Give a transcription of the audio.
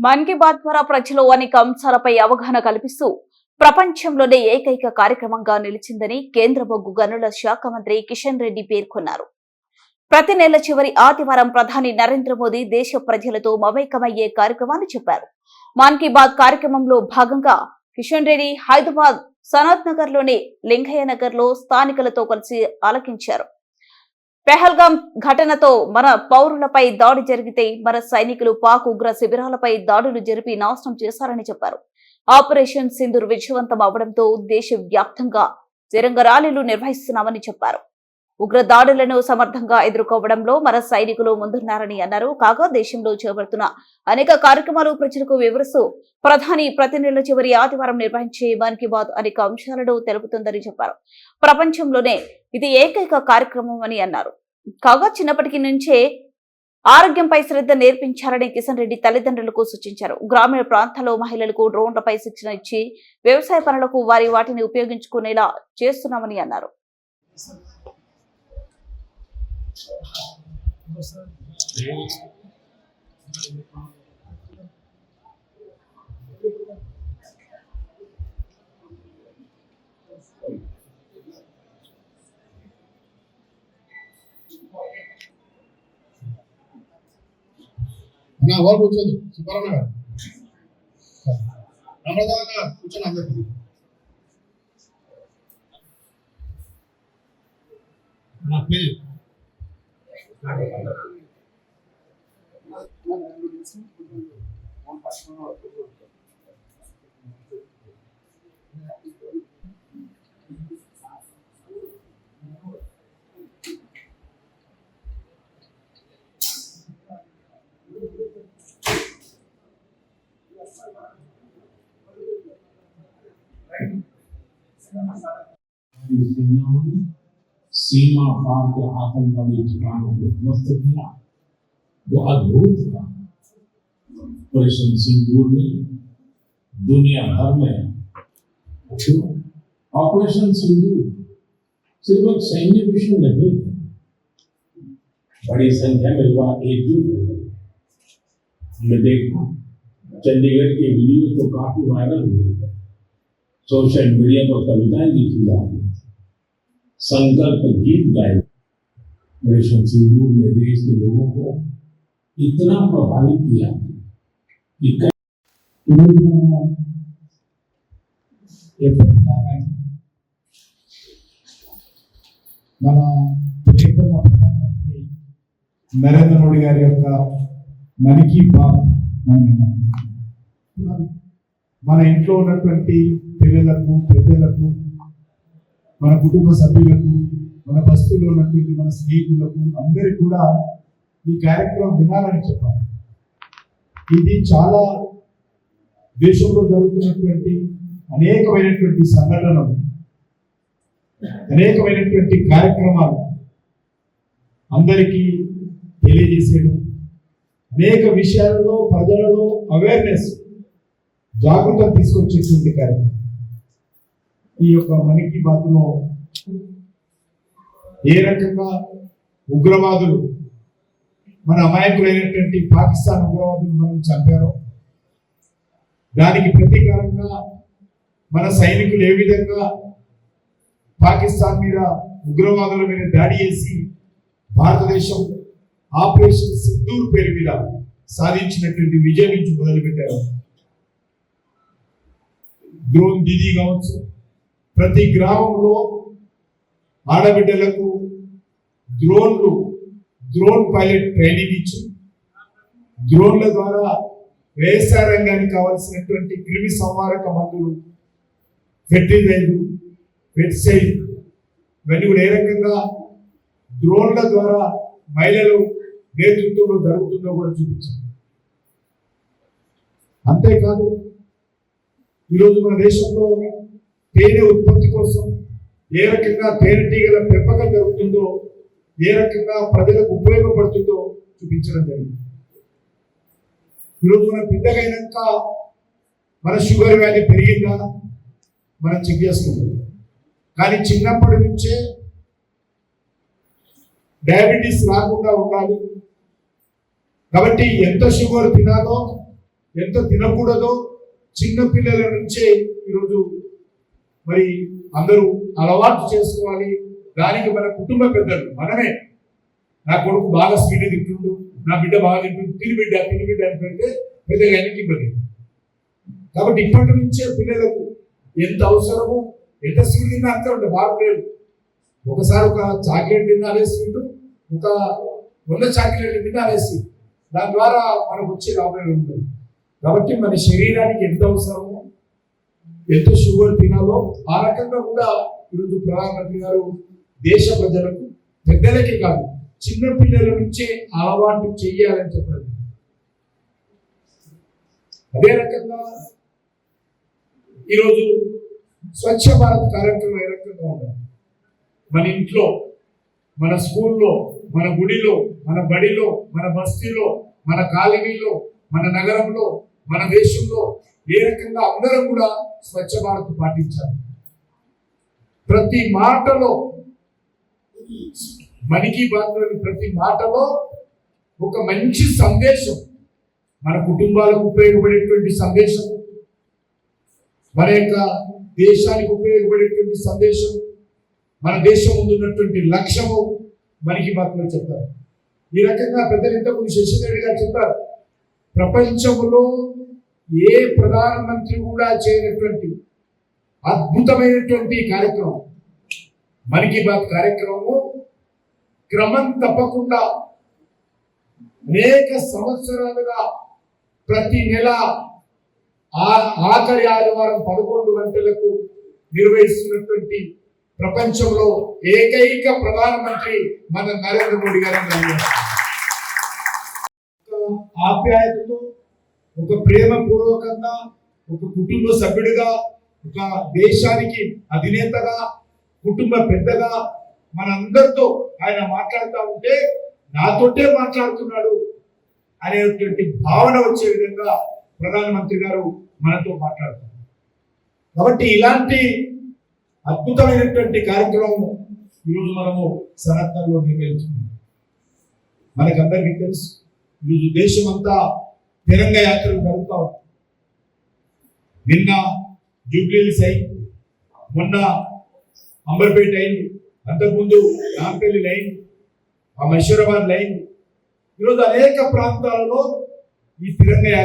మన్ కీ బాత్ ద్వారా ప్రజలు అనేక అంశాలపై అవగాహన కల్పిస్తూ ప్రపంచంలోనే ఏకైక కార్యక్రమంగా నిలిచిందని కేంద్ర బొగ్గు గనుల శాఖ మంత్రి కిషన్ రెడ్డి పేర్కొన్నారు. ప్రతి నెల చివరి ఆదివారం ప్రధాని నరేంద్ర మోదీ దేశ ప్రజలతో మమేకమయ్యే కార్యక్రమాన్ని చెప్పారు. మన్ కీ బాత్ కార్యక్రమంలో భాగంగా కిషన్ రెడ్డి హైదరాబాద్ సనత్ నగర్ లోని లింగయ్య నగర్ లో స్థానికులతో కలిసి ఆలకించారు. పెహల్గాం ఘటనతో మన పౌరులపై దాడి జరిగితే మన సైనికులు పాక్ ఉగ్ర శిబిరాలపై దాడులు జరిపి నాశనం చేశారని చెప్పారు. ఆపరేషన్ సింధూర్ విజయవంతం అవడంతో దేశవ్యాప్తంగా తిరంగ ర్యాలీలు నిర్వహిస్తున్నామని చెప్పారు. ఉగ్ర దాడులను సమర్థంగా ఎదుర్కోవడంలో మన సైనికులు ముందున్నారని అన్నారు. కాగా దేశంలో చేపడుతున్న అనేక కార్యక్రమాలు ప్రజలకు వివరిస్తూ ప్రధాని ప్రతి నెల చివరి ఆదివారం నిర్వహించే మన్ కీ బాత్ అనేక అంశాలను తెలుపుతుందని చెప్పారు. ప్రపంచంలోనే ఇది ఏకైక కార్యక్రమం అని అన్నారు. కాగా చిన్నప్పటి నుంచే ఆరోగ్యంపై శ్రద్ధ నేర్పించాలని కిషన్ రెడ్డి తల్లిదండ్రులకు సూచించారు. గ్రామీణ ప్రాంతాల్లో మహిళలకు డ్రోన్లపై శిక్షణ ఇచ్చి వ్యవసాయ పనులకు వాటిని ఉపయోగించుకునేలా చేస్తున్నామని అన్నారు. కూర్చోదు సుబ్బారావు గారు రమదాగా కూర్చొని అందరికీ सीमा पार के आतंकवादी ठिकानों को ध्वस्त किया। वो अद्भुत था। ऑपरेशन सिंदूर ने दुनिया भर में ऑपरेशन सिंदूर सिर्फ एक सैन्य मिशन नहीं है, बड़ी संख्या में युवा एकजुट हो गए। हमने देखा चंडीगढ़ के वीडियो तो काफी वायरल हुए, सोशल मीडिया पर कविताएं लिखी जा रही, संकल्प गीत गाए। ऑपरेशन सिंदूर ने देश के लोगों को इतना प्रभावित किया कि మన ప్రియతమ ప్రధానమంత్రి నరేంద్ర మోడీ గారి యొక్క మన్ కీ బాత్ మన ఇంట్లో ఉన్నటువంటి పిల్లలకు పెద్దలకు మన కుటుంబ సభ్యులకు మన బస్తుల్లో ఉన్నటువంటి మన స్నేహితులకు అందరికీ కూడా ఈ కార్యక్రమం వినాలని చెప్పాలి. ఇది చాలా దేశంలో జరుగుతున్నటువంటి అనేకమైనటువంటి సంఘటనలు, అనేకమైనటువంటి కార్యక్రమాలు అందరికీ తెలియజేసేయడం, అనేక విషయాలలో ప్రజలలో అవేర్నెస్ జాగృత తీసుకొచ్చేటువంటి కార్యక్రమం. ఈ యొక్క మన్ కీ బాత్లో ఏ రకంగా ఉగ్రవాదులు మన అమాయకులైనటువంటి పాకిస్తాన్ ఉగ్రవాదులు మనల్ని చంపారో దానికి ప్రతీకారంగా మన సైనికులు ఏ విధంగా పాకిస్తాన్ మీద ఉగ్రవాదుల మీద దాడి చేసి భారతదేశం ఆపరేషన్ సింధూర్ పేరు మీద సాధించినటువంటి విజయం నుంచి మొదలుపెట్టారు. డ్రోన్ దీదీ కావచ్చు, ప్రతి గ్రామంలో ఆడబిడ్డలకు డ్రోన్ పైలట్ ట్రైనింగ్ ఇచ్చి డ్రోన్ల ద్వారా వ్యవసాయ రంగానికి కావాల్సినటువంటి క్రిమి సంహారక మందులు, ఫెర్టిలైజర్, పెస్టిసైడ్ ఇవన్నీ కూడా ఏ రకంగా డ్రోన్ల ద్వారా మహిళలు నేతృత్వంలో జరుగుతుందో కూడా చూపించారు. అంతేకాదు ఈరోజు మన దేశంలో తేనె ఉత్పత్తి కోసం ఏ రకంగా తేనెటీగల పెంపకం జరుగుతుందో, ఏ రకంగా ప్రజలకు ఉపయోగపడుతుందో చూపించడం జరిగింది. ఈరోజు మనం పెద్దగైనాక మన షుగర్ వ్యాధి పెరిగిందా మనం చెక్ చేసుకుంటాం, కానీ చిన్నప్పటి నుంచే డయాబెటీస్ రాకుండా ఉండాలి. కాబట్టి ఎంత షుగర్ తినాలో ఎంత తినకూడదో చిన్న పిల్లల నుంచే ఈరోజు మరి అందరూ అలవాటు చేసుకోవాలి. దానికి మన కుటుంబ పెద్దలు మనమే, నా కొడుకు బాగా స్వీట్ తింటుండు, నా బిడ్డ బాగా తింటుంది, తిని బిడ్డ అని పెడితే పెద్దగా ఆయనకి ఇబ్బంది. కాబట్టి ఇప్పటి నుంచే పిల్లలకు ఎంత అవసరమో, ఎంత స్వీట్ తిన్నా అంతే ఉంటుంది, బాగలేదు. ఒకసారి ఒక చాక్లెట్ తిన్నా అదే స్వీట్, ఒక 100 చాక్లెట్లు తిన్నా అదే స్వీట్. దాని ద్వారా మనకు వచ్చే లాభం ఉంటుంది. కాబట్టి మన శరీరానికి ఎంత అవసరమో, ఎంత షుగర్ తినాలో ఆ రకంగా కూడా ఈరోజు ప్రధానమంత్రి గారు దేశ ప్రజలకు, పెద్దలకే కాదు చిన్న పిల్లల నుంచే అలవాటు చెయ్యాలని చెప్పారు. అదే రకంగా ఈరోజు స్వచ్ఛ భారత్ కార్యక్రమం ఏ రకంగా ఉండాలి, మన ఇంట్లో, మన స్కూల్లో, మన గుడిలో, మన బడిలో, మన బస్తీలో, మన కాలనీలో, మన నగరంలో, మన దేశంలో ఏ రకంగా అందరం కూడా స్వచ్ఛ భారత్ పాటించాలి. ప్రతి మాటలో, మన్ కీ బాత్లోని ప్రతి మాటలో ఒక మంచి సందేశం, మన కుటుంబాలకు ఉపయోగపడేటువంటి సందేశం, మన యొక్క దేశానికి ఉపయోగపడేటువంటి సందేశం, మన దేశం ముందున్నటువంటి లక్ష్యము మన్ కీ బాత్లో చెప్తారు. ఈ రకంగా పెద్దలు ఇంతకుముందు శశిధర్ గారు చెప్పారు, ప్రపంచంలో ఏ ప్రధానమంత్రి కూడా చేయనటువంటి అద్భుతమైనటువంటి కార్యక్రమం మన్ కీ బాత్ కార్యక్రమము. క్రమం తప్పకుండా అనేక సంవత్సరాలుగా ప్రతి నెల ఆఖరి ఆదివారం 11 గంటలకు నిర్వహిస్తున్నటువంటి ప్రపంచంలో ఏకైక ప్రధానమంత్రి మన నరేంద్ర మోడీ గారు. ఆప్యాయతతో, ఒక ప్రేమపూర్వకంగా, ఒక కుటుంబ సభ్యుడిగా, ఒక దేశానికి అధినేతగా, కుటుంబ పెద్దగా మనందరితో ఆయన మాట్లాడుతూ ఉంటే నాతోటే మాట్లాడుతున్నాడు అనేటువంటి భావన వచ్చే విధంగా ప్రధానమంత్రి గారు మనతో మాట్లాడుతున్నారు. కాబట్టి ఇలాంటి అద్భుతమైనటువంటి కార్యక్రమం ఈరోజు మనము సనాతనలో నిర్వహించుకున్నాం. మనకందరికీ తెలుసు, ఈరోజు దేశమంతా తిరంగ యాత్రలు జరుగుతూ ఉంటాయి. నిన్న జూబ్లీహిల్స్ అయింది, మొన్న అంబర్పేట అయింది, అంతకుముందు నాంపల్లి లైన్, ఆ మహేశ్వరాబాద్ లైన్. ఈరోజు అనేక ప్రాంతాలలో ఈ తిరంగ